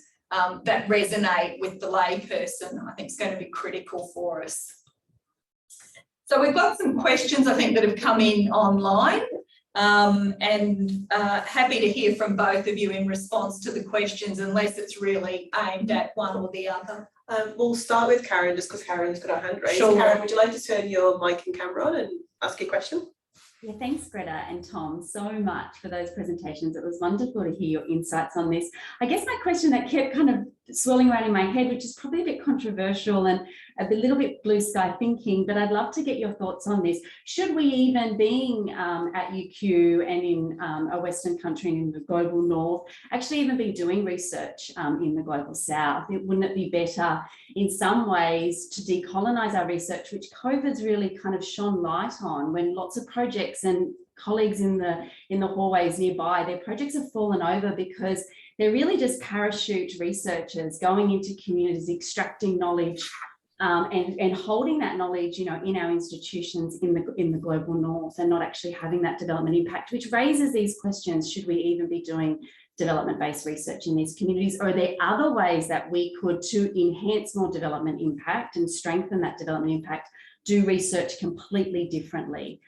that resonate with the layperson, I think is going to be critical for us. So we've got some questions, I think, that have come in online, and happy to hear from both of you in response to the questions, unless it's really aimed at one or the other. We'll start with Karen, just because Karen's got her hand raised. Sure. Karen, would you like to turn your mic and camera on and ask your question? Yeah, thanks, Greta and Tom, so much for those presentations. It was wonderful to hear your insights on this. I guess my question that kept kind of swirling around in my head, which is probably a bit controversial and a little bit blue sky thinking, but I'd love to get your thoughts on this. Should we, even being at UQ and in a Western country in the global north, actually even be doing research in the global south? Wouldn't it be better in some ways to decolonize our research, which COVID's really kind of shone light on, when lots of projects and colleagues in the hallways nearby, their projects have fallen over because they're really just parachute researchers going into communities, extracting knowledge and holding that knowledge, in our institutions in the global north, and not actually having that development impact, which raises these questions. Should we even be doing development-based research in these communities? Or are there other ways that we could, to enhance more development impact and strengthen that development impact, do research completely differently?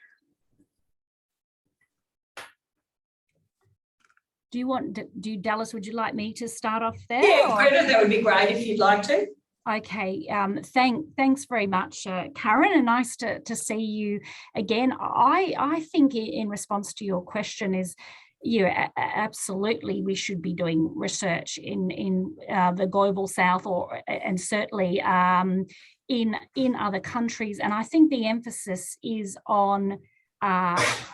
Dallas, would you like me to start off there? Yeah, Greta, that would be great if you'd like to. Okay, thanks very much, Karen, and nice to see you again. I think in response to your question is, absolutely we should be doing research in the global south, and certainly in other countries. And I think the emphasis is on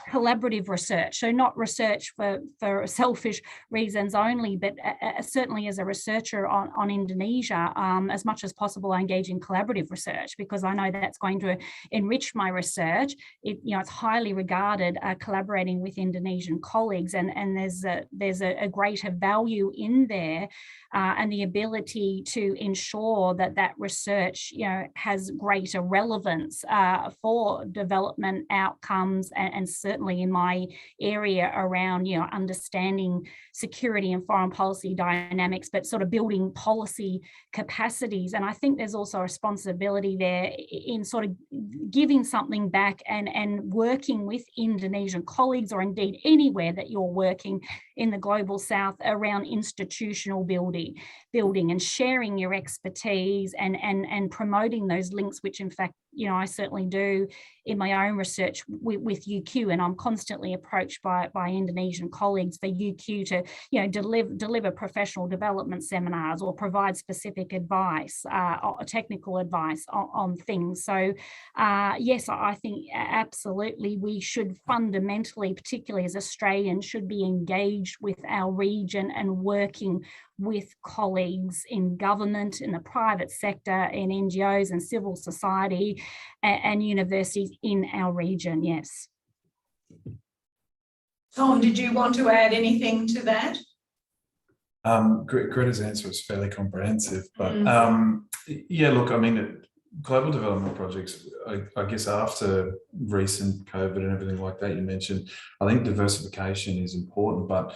collaborative research, so not research for selfish reasons only, but certainly as a researcher on Indonesia, as much as possible I engage in collaborative research, because I know that's going to enrich my research. It's highly regarded collaborating with Indonesian colleagues, and there's a greater value in there, and the ability to ensure that research has greater relevance for development outcomes, and certainly in my area around understanding security and foreign policy dynamics, but sort of building policy capacities. And I think there's also a responsibility there in sort of giving something back and working with Indonesian colleagues, or indeed anywhere that you're working in the global south, around institutional building and sharing your expertise and promoting those links, which in fact I certainly do in my own research with UQ, and I'm constantly approached by Indonesian colleagues for UQ to, deliver professional development seminars or provide specific advice, or technical advice on things. So yes, I think absolutely we should fundamentally, particularly as Australians, should be engaged with our region and working with colleagues in government, in the private sector, in NGOs and civil society and universities in our region, yes. Tom, did you want to add anything to that? Greta's answer was fairly comprehensive, but yeah, look, I mean, global development projects, I guess after recent COVID and everything like that you mentioned, I think diversification is important, but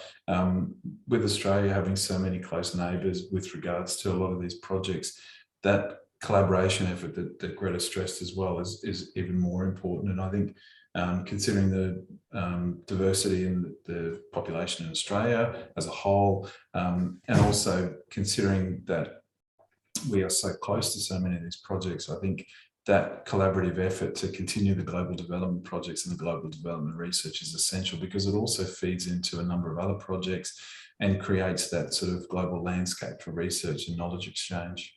with Australia having so many close neighbours with regards to a lot of these projects, that collaboration effort that Greta stressed as well is even more important. And I think considering the diversity in the population in Australia as a whole, and also considering that we are so close to so many of these projects, I think that collaborative effort to continue the global development projects and the global development research is essential, because it also feeds into a number of other projects and creates that sort of global landscape for research and knowledge exchange.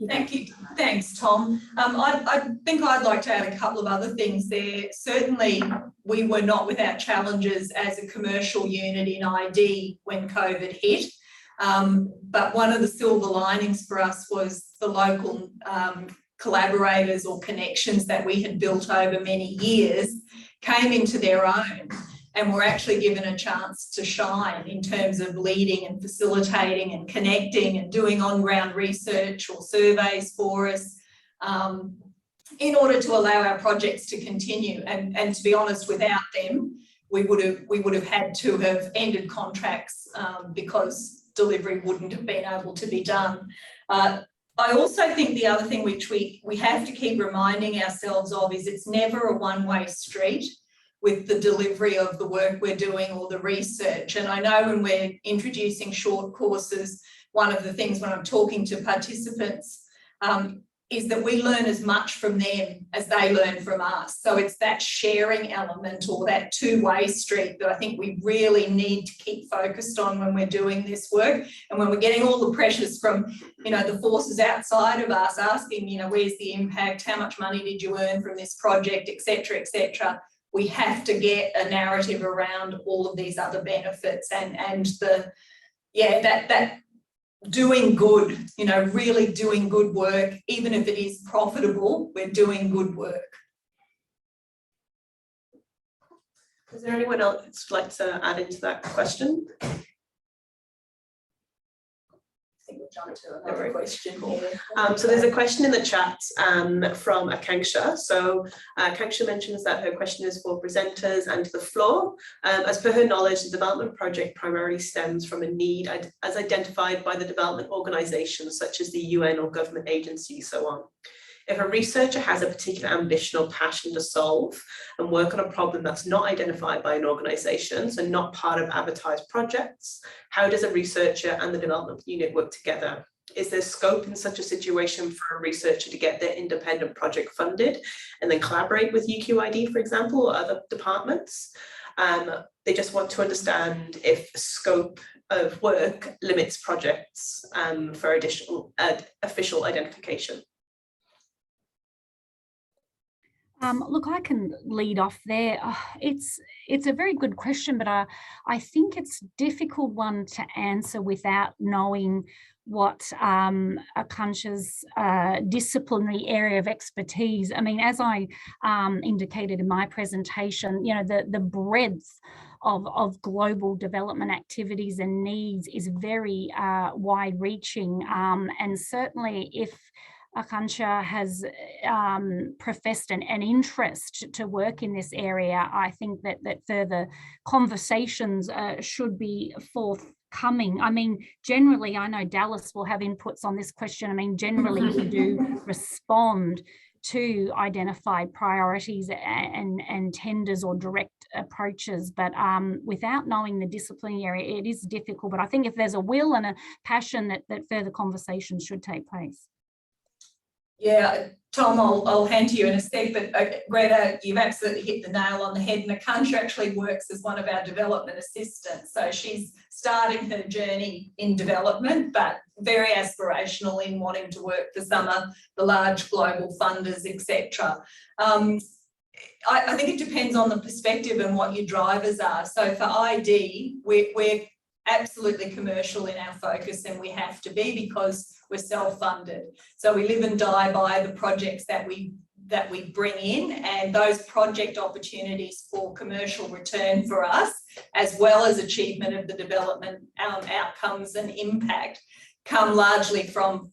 Thank you. Thanks, Tom. I think I'd like to add a couple of other things there. Certainly, we were not without challenges as a commercial unit in ID when COVID hit. But one of the silver linings for us was the local collaborators or connections that we had built over many years came into their own and were actually given a chance to shine in terms of leading and facilitating and connecting and doing on-ground research or surveys for us in order to allow our projects to continue. And to be honest, without them, we would have had to have ended contracts because delivery wouldn't have been able to be done. I also think the other thing which we have to keep reminding ourselves of is it's never a one-way street with the delivery of the work we're doing or the research. And I know when we're introducing short courses, one of the things when I'm talking to participants is that we learn as much from them as they learn from us. So it's that sharing element or that two-way street that I think we really need to keep focused on when we're doing this work. And when we're getting all the pressures from, the forces outside of us asking, where's the impact? How much money did you earn from this project, et cetera, et cetera. We have to get a narrative around all of these other benefits and that doing good, really doing good work, even if it is profitable, we're doing good work. Is there anyone else who'd like to add into that question? I think we'll jump to another question here. So there's a question in the chat from Akanksha. So Akanksha mentions that her question is for presenters and to the floor. As per her knowledge, the development project primarily stems from a need as identified by the development organisations such as the UN or government agencies, so on. If a researcher has a particular ambition or passion to solve and work on a problem that's not identified by an organisation, so not part of advertised projects, how does a researcher and the development unit work together? Is there scope in such a situation for a researcher to get their independent project funded and then collaborate with UQID, for example, or other departments? They just want to understand if scope of work limits projects for additional official identification. Look, I can lead off there. It's a very good question, but I think it's a difficult one to answer without knowing what Akanksha's disciplinary area of expertise. I mean, as I indicated in my presentation, the breadth of global development activities and needs is very wide-reaching, and certainly if Akanksha has professed an interest to work in this area, I think that further conversations should be forthcoming. I mean, generally, I know Dallas will have inputs on this question. I mean, generally, we do respond to identified priorities and tenders or direct approaches, but without knowing the discipline area, it is difficult. But I think if there's a will and a passion that further conversations should take place. Yeah, Tom, I'll hand to you in a sec, but Greta, you've absolutely hit the nail on the head. And Akansha actually works as one of our development assistants. So she's starting her journey in development, but very aspirational in wanting to work for some of the large global funders, etc. I think it depends on the perspective and what your drivers are. So for ID, we're absolutely commercial in our focus, and we have to be because we're self-funded. So we live and die by the projects that we bring in, and those project opportunities for commercial return for us, as well as achievement of the development outcomes and impact, come largely from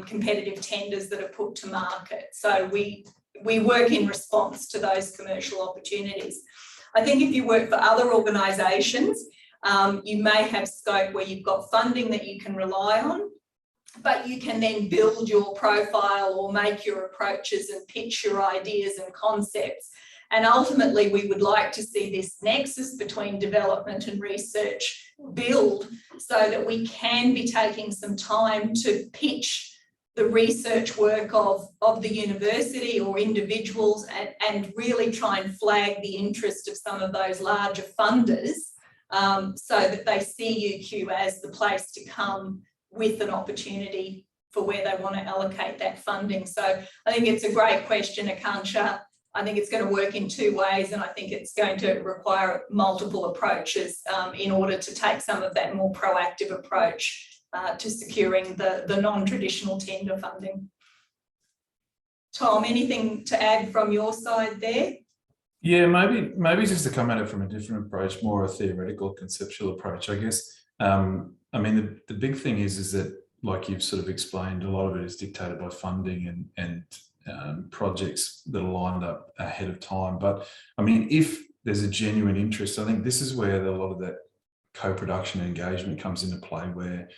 competitive tenders that are put to market. So we work in response to those commercial opportunities. I think if you work for other organisations, you may have scope where you've got funding that you can rely on, but you can then build your profile or make your approaches and pitch your ideas and concepts. And ultimately, we would like to see this nexus between development and research build so that we can be taking some time to pitch the research work of the university or individuals and really try and flag the interest of some of those larger funders so that they see UQ as the place to come with an opportunity for where they want to allocate that funding. So I think it's a great question, Akansha. I think it's going to work in two ways, and I think it's going to require multiple approaches in order to take some of that more proactive approach to securing the non-traditional tender funding. Tom, anything to add from your side there? Yeah, maybe just to come at it from a different approach, more a theoretical, conceptual approach, I guess. I mean, the big thing is that, like you've sort of explained, a lot of it is dictated by funding and projects that are lined up ahead of time. But I mean, if there's a genuine interest, I think this is where a lot of that co-production engagement comes into play, where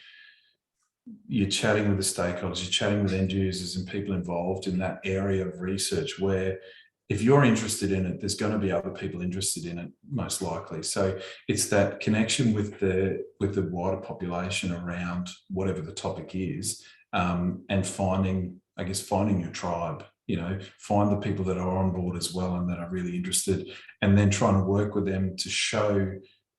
you're chatting with the stakeholders, you're chatting with end users and people involved in that area of research, where if you're interested in it, there's going to be other people interested in it, most likely. So it's that connection with the wider population around whatever the topic is, and finding your tribe, find the people that are on board as well and that are really interested, and then trying to work with them to show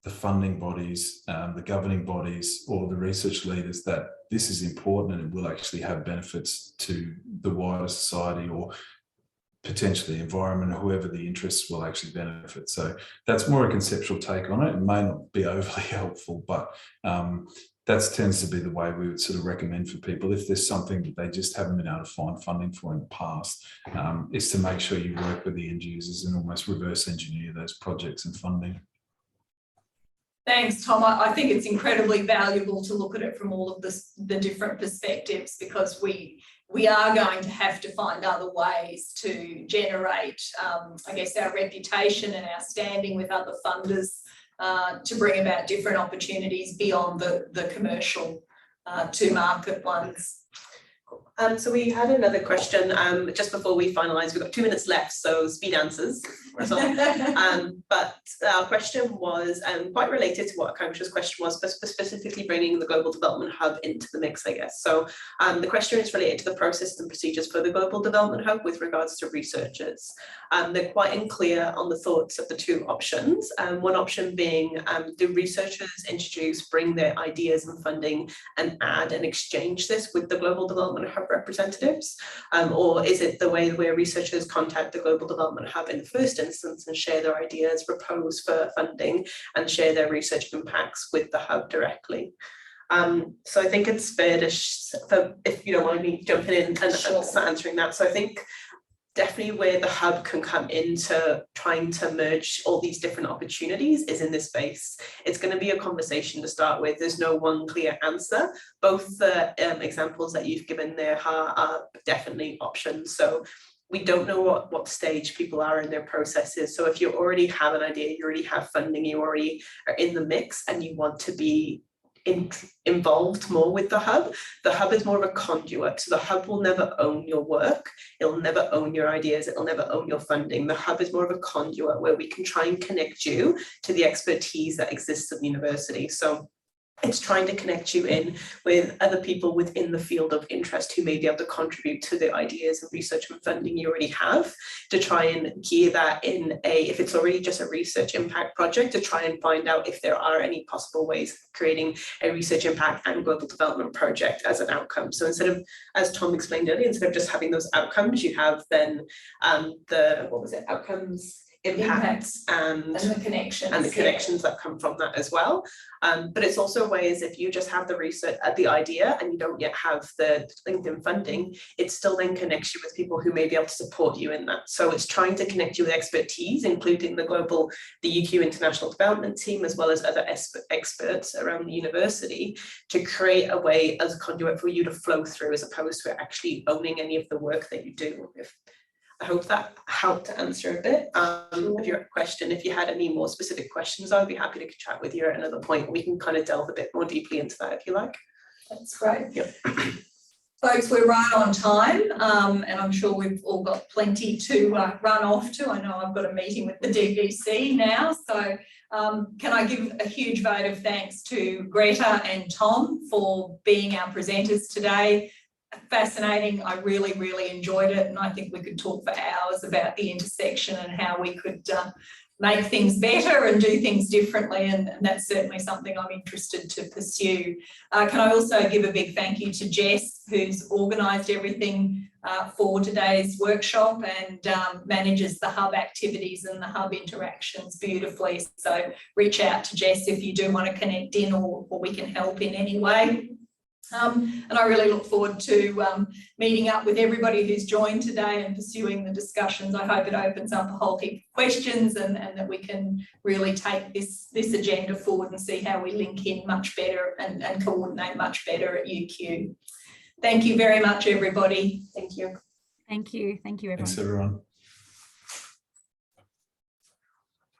the funding bodies, the governing bodies, or the research leaders that this is important and it will actually have benefits to the wider society or potentially environment, or whoever the interests will actually benefit. So that's more a conceptual take on it. It may not be overly helpful, but that tends to be the way we would sort of recommend for people, if there's something that they just haven't been able to find funding for in the past, is to make sure you work with the end users and almost reverse engineer those projects and funding. Thanks, Tom. I think it's incredibly valuable to look at it from all of the different perspectives, because we are going to have to find other ways to generate, I guess, our reputation and our standing with other funders to bring about different opportunities beyond the commercial to market ones. So we had another question just before we finalise. We've got 2 minutes left, so speed answers. But our question was quite related to what Akansha's question was, but specifically bringing the Global Development Hub into the mix, I guess. So the question is related to the process and procedures for the Global Development Hub with regards to researchers. They're quite unclear on the thoughts of the two options. One option being, do researchers introduce, bring their ideas and funding and add and exchange this with the Global Development Hub representatives? Or is it the way where researchers contact the Global Development Hub in the first instance and share their ideas, propose for funding, and share their research impacts with the hub directly? So I think it's fair to, if you don't mind me jumping in and answering that. So I think definitely where the hub can come into trying to merge all these different opportunities is in this space. It's going to be a conversation to start with. There's no one clear answer. Both the examples that you've given there are definitely options. So we don't know what stage people are in their processes. So if you already have an idea, you already have funding, you already are in the mix, and you want to be involved more with the hub is more of a conduit. So the hub will never own your work, it'll never own your ideas, it'll never own your funding. The hub is more of a conduit where we can try and connect you to the expertise that exists at the university. So It's trying to connect you in with other people within the field of interest who may be able to contribute to the ideas and research and funding you already have, to try and gear that in if it's already just a research impact project, to try and find out if there are any possible ways of creating a research impact and global development project as an outcome. So instead of, as Tom explained earlier, instead of just having those outcomes, you have then outcomes, impacts and the connections. And the connections that come from that as well. But it's also a way as if you just have the research at the idea and you don't yet have the LinkedIn funding, it still then connects you with people who may be able to support you in that. So it's trying to connect you with expertise, including the UQ International Development Team, as well as other experts around the university, to create a way as a conduit for you to flow through, as opposed to actually owning any of the work that you do. I hope that helped to answer a bit of your question. If you had any more specific questions, I'd be happy to chat with you at another point. We can kind of delve a bit more deeply into that if you like. That's great. Yep. Folks, we're right on time, and I'm sure we've all got plenty to run off to. I know I've got a meeting with the DVC now, so can I give a huge vote of thanks to Greta and Tom for being our presenters today. Fascinating. I really, really enjoyed it, and I think we could talk for hours about the intersection and how we could make things better and do things differently, and that's certainly something I'm interested to pursue. Can I also give a big thank you to Jess, who's organised everything for today's workshop and manages the hub activities and the hub interactions beautifully. So reach out to Jess if you do want to connect in, or we can help in any way. And I really look forward to meeting up with everybody who's joined today and pursuing the discussions. I hope it opens up a whole heap of questions, and that we can really take this agenda forward and see how we link in much better and coordinate much better at UQ. Thank you very much, everybody. Thank you. Thank you. Thank you, everyone. Thanks, everyone.